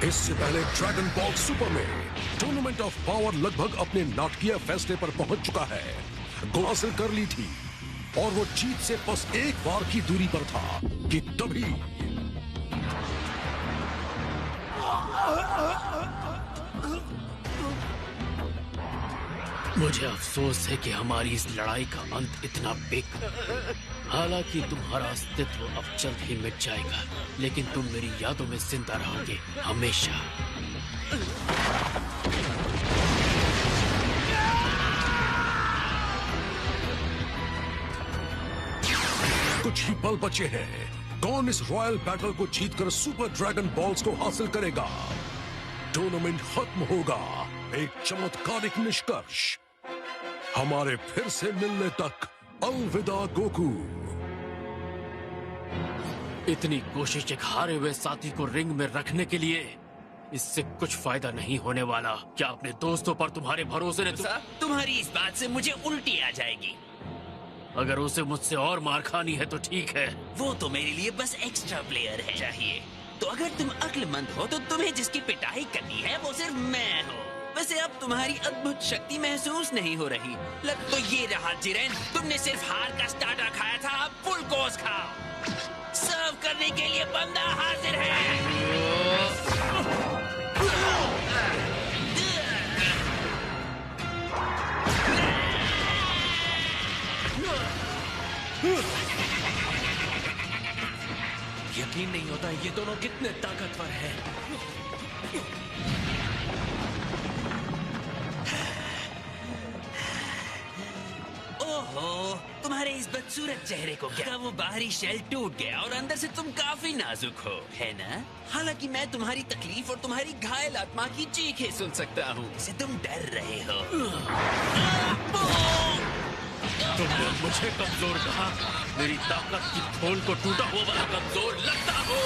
इससे पहले dragon ball super में टूर्नामेंट ऑफ पावर लगभग अपने नाटकीय फैसले पर पहुंच चुका है। गोल हासिल कर ली थी और वो जीत से बस एक बार की दूरी पर था कि तभी मुझे अफसोस है कि हमारी इस लड़ाई का अंत इतना बेकार। हालांकि तुम्हारा अस्तित्व अब जल्द ही मिट जाएगा, लेकिन तुम मेरी यादों में जिंदा रहोगे हमेशा। कुछ ही पल बचे हैं। कौन इस रॉयल बैटल को जीतकर सुपर ड्रैगन बॉल्स को हासिल करेगा? टूर्नामेंट खत्म होगा एक चमत्कारिक निष्कर्ष। हमारे फिर से मिलने तक अलविदा गोकू। इतनी कोशिश एक हारे हुए साथी को रिंग में रखने के लिए, इससे कुछ फायदा नहीं होने वाला। क्या अपने दोस्तों पर तुम्हारे भरोसे ने तुम्हारी इस बात से मुझे उल्टी आ जाएगी। अगर उसे मुझसे और मार खानी है तो ठीक है। वो तो मेरे लिए बस एक्स्ट्रा प्लेयर है चाहिए। तो अगर तुम अक्लमंद हो तो तुम्हें जिसकी पिटाई करनी है वो सिर्फ मैं हूँ। वैसे अब तुम्हारी अद्भुत शक्ति महसूस नहीं हो रही। लग तो ये रहा जिरेन, तुमने सिर्फ हार का स्टार्टर खाया था, अब फुल कोर्स खाओ। सर्व करने के लिए बंदा हाजिर है। यकीन नहीं होता ये दोनों कितने ताकतवर हैं। ओहो, तुम्हारे इस बदसूरत चेहरे को क्या वो बाहरी शेल टूट गया और अंदर से तुम काफी नाजुक हो, है ना? हालांकि मैं तुम्हारी तकलीफ और तुम्हारी घायल आत्मा की चीखें सुन सकता हूँ। इसे तुम डर रहे हो। तुमने मुझे कमजोर कहा। मेरी ताकत की खोल को टूटा हुआ वाला कमजोर लगता हो।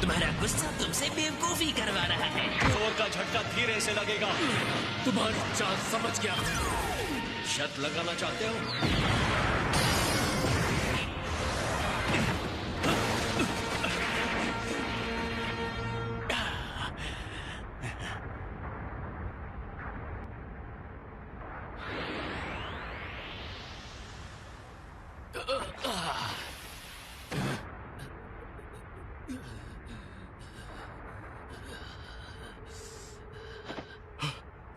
तुम्हारा गुस्सा तुमसे बेवकूफी करवा रहा है। जोर का झटका धीरे से लगेगा। तुम्हारी चाल समझ गया। शर्त लगाना चाहते हो?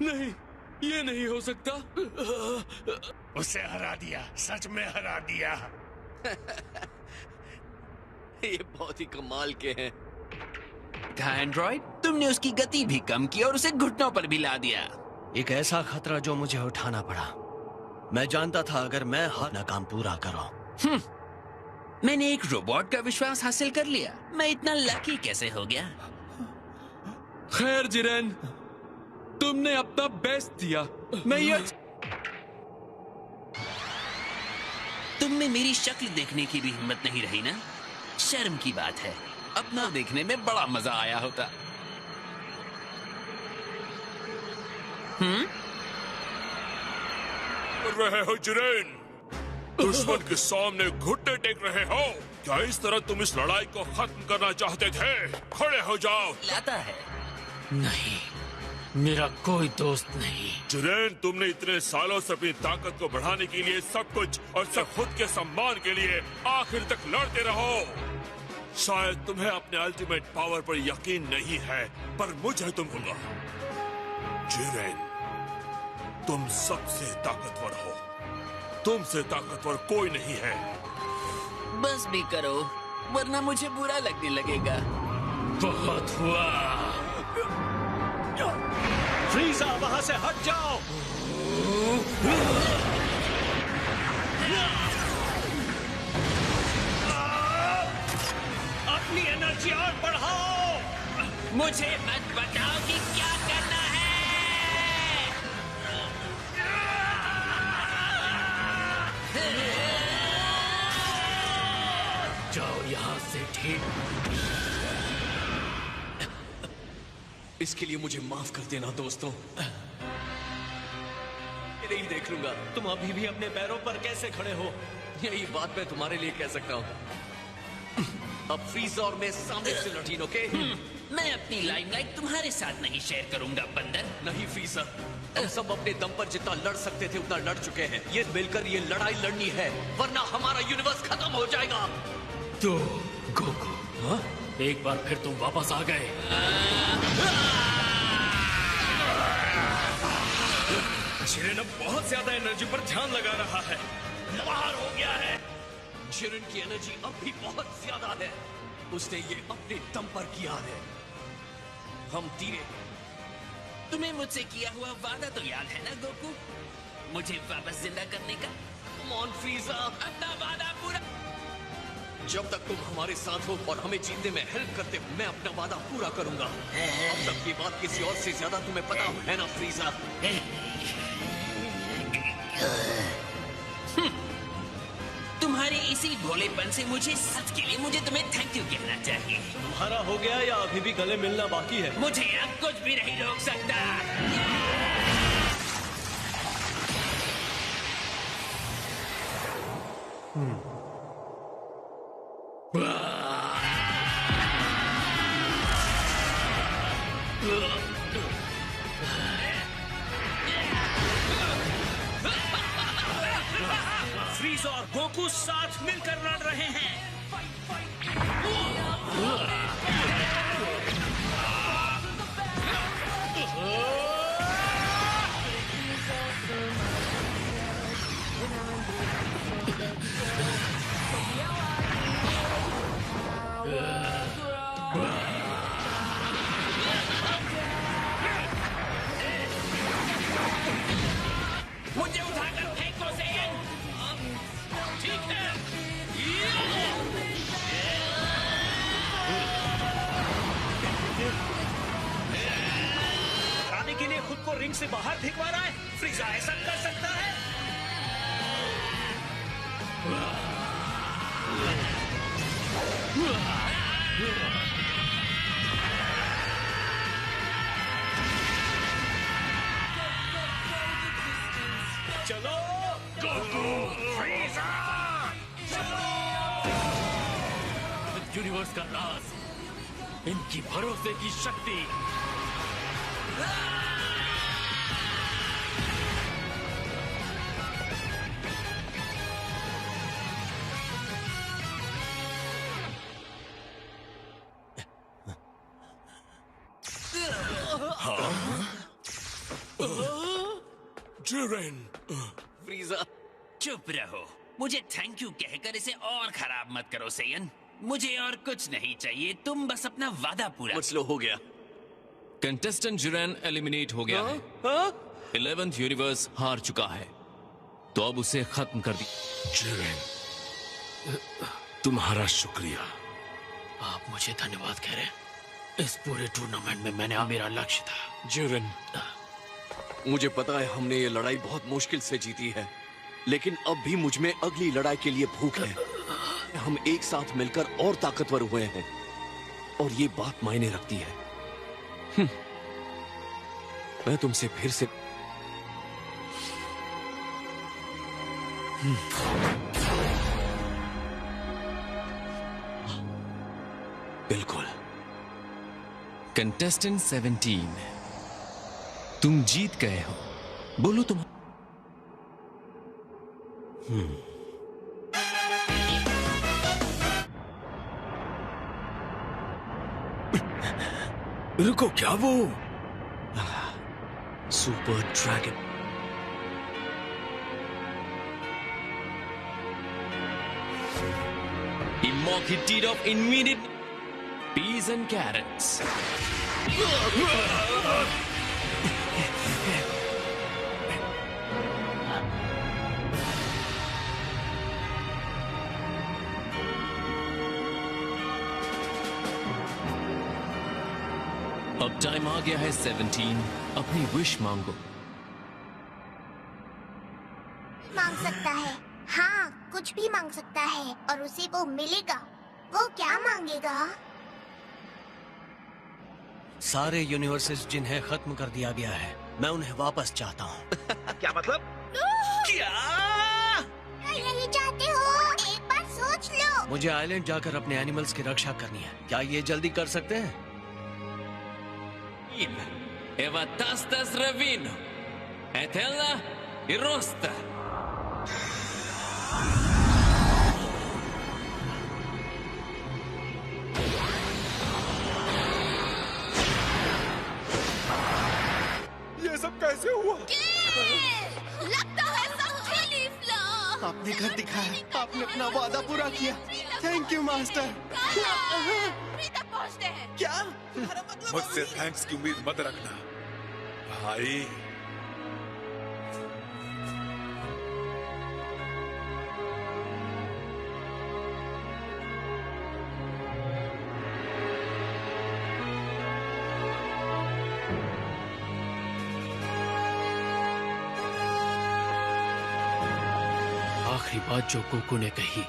नहीं, ये नहीं हो सकता। उसे हरा दिया, सच में हरा दिया। ये बहुत ही कमाल के हैं। कहा एंड्रॉइड, तुमने उसकी गति भी कम की और उसे घुटनों पर भी ला दिया। एक ऐसा खतरा जो मुझे उठाना पड़ा। मैं जानता था अगर मैं हर काम पूरा करूं। मैंने एक रोबोट का विश्वास हासिल कर लिया। मैं इतना लकी कैसे हो गया? खैर जिरेन, तुमने अपना बेस्ट दिया। मैं ये तुम में मेरी शक्ल देखने की भी हिम्मत नहीं रही ना? शर्म की बात है। अपना देखने में बड़ा मजा आया होता। कर रहे हो जिरेन? दुश्मन के सामने घुटने टेक रहे हो? क्या इस तरह तुम इस लड़ाई को खत्म करना चाहते थे? खड़े हो जाओ। लाता है। नहीं, मेरा कोई दोस्त नहीं। जिरेन, तुमने इतने सालों से अपनी ताकत को बढ़ाने के लिए सब कुछ और सब खुद के सम्मान के लिए आखिर तक लड़ते रहो। शायद तुम्हें अपने अल्टीमेट पावर पर यकीन नहीं है, पर मुझे तुम होगा। जिरेन, तुम सबसे ताकतवर हो। तुमसे ताकतवर कोई नहीं है। बस भी करो, वरना मुझे बुरा लगने लगेगा। बहुत हुआ। फ्रीजा, वहां से हट जाओ। अपनी एनर्जी और बढ़ाओ। मुझे मत बताओ कि क्या करना है। जाओ यहाँ से। ठीक, इसके लिए मुझे माफ कर देना दोस्तों। नहीं देख लूंगा तुम अभी भी अपने पैरों पर कैसे खड़े हो। यही बात मैं तुम्हारे लिए कह सकता हूँ। अब फ्रीजर और मैं सामने से लड़ीन, ओके? मैं अपनी लाइमलाइट तुम्हारे साथ नहीं शेयर करूंगा बंदर। नहीं फ्रीजर, हम सब अपने दम पर जितना लड़ सकते थे उतना लड़ चुके हैं। ये मिलकर ये लड़ाई लड़नी है, वरना हमारा यूनिवर्स खत्म हो जाएगा। तो गोकू, एक बार फिर तुम वापस आ गए। जिरेन अब बहुत ज्यादा एनर्जी पर ध्यान लगा रहा है। बाहर हो गया है। जिरेन की एनर्जी अब भी बहुत ज्यादा है। उसने ये अपने दम पर किया है। हम धीरे। तुम्हें मुझसे किया हुआ वादा तो याद है ना गोकू? मुझे वापस जिंदा करने का। Come on, फ्रीजर, अपना वादा पूरा। जब तक तुम हमारे साथ हो और हमें जीतने में हेल्प करते हो, मैं अपना वादा पूरा करूंगा। अब तक की बात किसी और से ज्यादा तुम्हें पता है ना फ्रीजर? तुम्हारे इसी भोलेपन से मुझे सच के लिए मुझे तुम्हें थैंक यू कहना चाहिए। तुम्हारा हो गया या अभी भी गले मिलना बाकी है? मुझे अब कुछ भी नहीं रोक सकता। फ्रीज और गोकू साथ मिलकर लड़ रहे हैं। मुझे उठाकर फेंको सेयन। ठीक है। खाने के लिए खुद को रिंग से बाहर फेंकवा रहा है। फ्रीजा ऐसा कर सकता है? चलो यूनिवर्स का राज, इनकी भरोसे की शक्ति। जिरेन, फ्रीजर, चुप रहो। मुझे थैंक यू कहकर इसे और खराब मत करो सेयन। मुझे और कुछ नहीं चाहिए, तुम बस अपना वादा पूरा। मुझ लो हो गया। कंटेस्टेंट जिरेन एलिमिनेट हो गया है। 11th यूनिवर्स हार चुका है, तो अब उसे खत्म कर दी। जिरेन, तुम्हारा शुक्रिया। आप मुझे धन्यवाद कह रहे हैं। इस पूरे टूर्नामेंट में मैंने मेरा लक्ष्य था। जिरेन, मुझे पता है हमने ये लड़ाई बहुत मुश्किल से जीती है, लेकिन अब भी मुझ में अगली लड़ाई के लिए भूख है। हम एक साथ मिलकर और ताकतवर हुए हैं, और ये बात मायने रखती है। मैं तुमसे फिर से बिल्कुल। कंटेस्टेंट 17, तुम जीत गए हो। बोलो तुम। रुको, क्या वो? Super dragon. Imoki teed off immediate peas and carrots. अब टाइम आ गया है 17, अपनी विश मांगो। मांग सकता है, हाँ कुछ भी मांग सकता है और उसे वो मिलेगा। वो क्या मांगेगा? सारे यूनिवर्सेस जिन्हें खत्म कर दिया गया है, मैं उन्हें वापस चाहता हूँ। क्या मतलब? क्या? यही चाहते हो? एक बार सोच लो। मुझे आइलैंड जाकर अपने एनिमल्स की रक्षा करनी है। क्या ये जल्दी कर सकते हैं? Evatastas Ravino. Etella Irosta. ये सब कैसे हुआ? लगता है सब खेली फ्लो। आपने घर दिखाया, आपने अपना वादा पूरा किया। Thank you master. तक पहुंचते हैं। क्या? मुझसे थैंक्स की उम्मीद मत रखना भाई। आखिरी बात जो गोकू ने कही,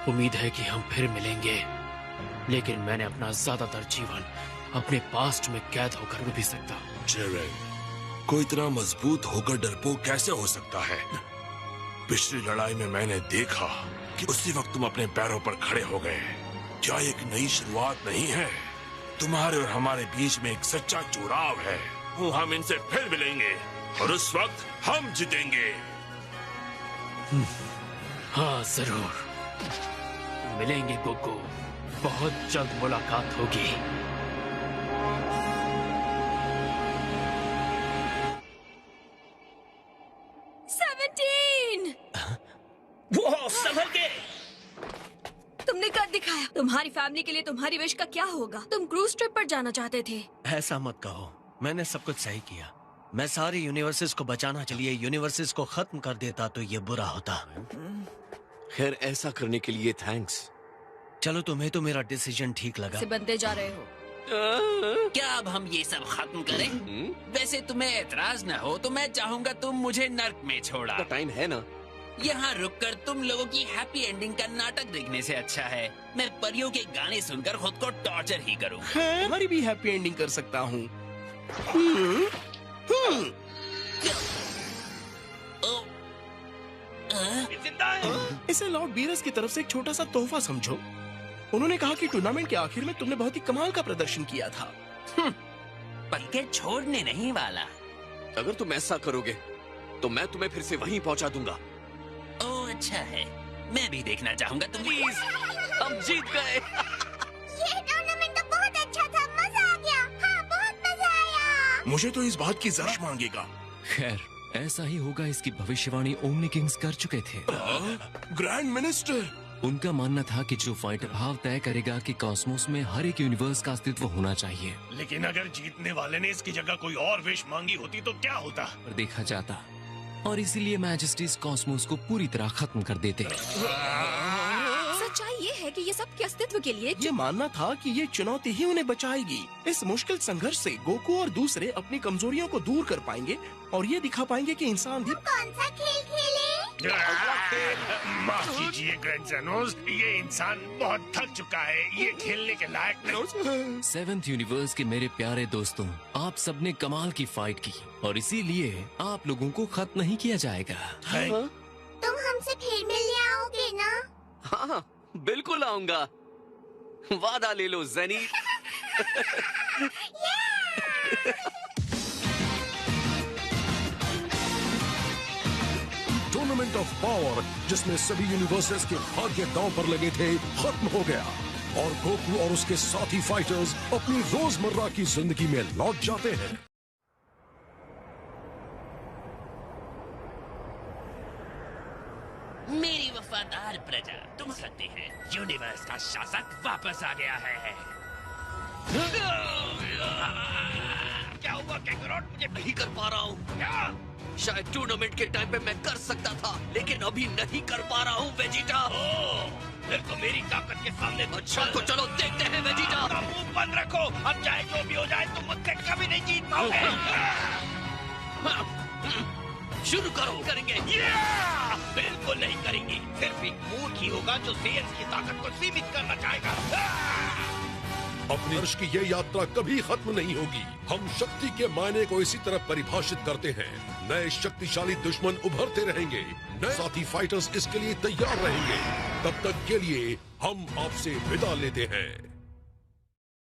उम्मीद है कि हम फिर मिलेंगे, लेकिन मैंने अपना ज्यादातर जीवन अपने पास्ट में कैद होकर भी सकता हूँ। जेरेन, कोई इतना मजबूत होकर डरपोक कैसे हो सकता है? पिछली लड़ाई में मैंने देखा कि उसी वक्त तुम अपने पैरों पर खड़े हो गए। क्या एक नई शुरुआत नहीं है? तुम्हारे और हमारे बीच में एक सच्चा जुड़ाव है। हम इनसे फिर मिलेंगे और उस वक्त हम जीतेंगे। हाँ जरूर मिलेंगे गोकू, बहुत जल्द मुलाकात होगी। वो संभल के। तुमने कर दिखाया। तुम्हारी फैमिली के लिए तुम्हारी विश का क्या होगा? तुम क्रूज ट्रिप पर जाना चाहते थे। ऐसा मत कहो, मैंने सब कुछ सही किया। मैं सारे यूनिवर्सेस को बचाना चलिए यूनिवर्सेस को खत्म कर देता तो ये बुरा होता। खैर, ऐसा करने के लिए थैंक्स। चलो, तुम्हें तो मेरा डिसीजन ठीक लगा। से बनते जा रहे हो। क्या अब हम ये सब खत्म करें? वैसे तुम्हें एतराज न हो तो मैं चाहूंगा तुम मुझे नर्क में छोड़ा। टाइम है ना? यहाँ रुककर तुम लोगों की हैप्पी एंडिंग का नाटक देखने से अच्छा है मैं परियों के गाने सुनकर खुद को टॉर्चर ही करूँ। तुम्हारी भी हैप्पी एंडिंग कर सकता हूँ। इसे लॉर्ड बीरस की तरफ से एक छोटा सा तोहफा समझो। उन्होंने कहा कि टूर्नामेंट के आखिर में तुमने बहुत ही कमाल का प्रदर्शन किया था। पक्के छोड़ने नहीं वाला। अगर तुम ऐसा करोगे तो मैं तुम्हें फिर से वहीं पहुंचा दूंगा। ओह अच्छा है, मैं भी देखना चाहूंगा। तुम प्लीज, हम जीत गए। ये टूर्नामेंट तो बहुत अच्छा था, मजा आ गया। हाँ, बहुत मजा आया। मुझे तो इस बात की जर्श मांगेगा। खैर, ऐसा ही होगा, इसकी भविष्यवाणी ओमनी किंग्स कर चुके थे। ग्रैंड मिनिस्टर, उनका मानना था कि जो फाइटर भाव तय करेगा कि कॉस्मोस में हर एक यूनिवर्स का अस्तित्व होना चाहिए। लेकिन अगर जीतने वाले ने इसकी जगह कोई और विश मांगी होती तो क्या होता? पर देखा जाता, और इसीलिए मैजेस्टीज कॉस्मोस को पूरी तरह खत्म कर देते। सच्चाई ये है कि ये सब के अस्तित्व के लिए ये मानना था कि ये चुनौती ही उन्हें बचाएगी। इस मुश्किल संघर्ष से गोकू और दूसरे अपनी कमजोरियों को दूर कर पाएंगे और ये दिखा पाएंगे कि इंसान भी। कौन सा खेल खेले? माफ कीजिए ग्रैंड ज़ेनोस, ये इंसान बहुत थक चुका है, ये खेलने के लायक नहीं। 7th यूनिवर्स के मेरे प्यारे दोस्तों, आप सबने कमाल की फाइट की और इसीलिए आप लोगों को खत्म नहीं किया जाएगा। तुम हमसे फिर मिलने आओगे ना? हाँ, बिल्कुल आऊंगा। वादा ले लो ज़ेनी। टूर्नामेंट ऑफ पावर, जिसमें सभी यूनिवर्सेस के भाग्य दांव पर लगे थे, खत्म हो गया और गोकू और उसके साथी फाइटर्स अपनी रोजमर्रा की जिंदगी में लौट जाते हैं। मेरी वफादार प्रजा, तुम सकते हैं यूनिवर्स का शासक वापस आ गया है। क्या हुआ कैंगरोट? मुझे नहीं कर पा रहा हूँ। क्या? शायद टूर्नामेंट के टाइम पे मैं कर सकता था, लेकिन अभी नहीं कर पा रहा हूँ वेजिटा। फिर तो मेरी ताकत के सामने अच्छा तो चलो देखते हैं वेजिटा। अपना मुंह बंद रखो, अब चाहे जो भी हो जाए तुम मुझसे कभी नहीं जीत पाओगे। शुरू करो। करेंगे। बिल्कुल नहीं करेंगे। सिर्फ एक मूर्ख ही होगा जो सेयन्स की ताकत को सीमित करना चाहेगा। अपनी वर्ष की ये यात्रा कभी खत्म नहीं होगी। हम शक्ति के मायने को इसी तरह परिभाषित करते हैं। नए शक्तिशाली दुश्मन उभरते रहेंगे, नए साथी फाइटर्स इसके लिए तैयार रहेंगे। तब तक के लिए हम आपसे विदा लेते हैं।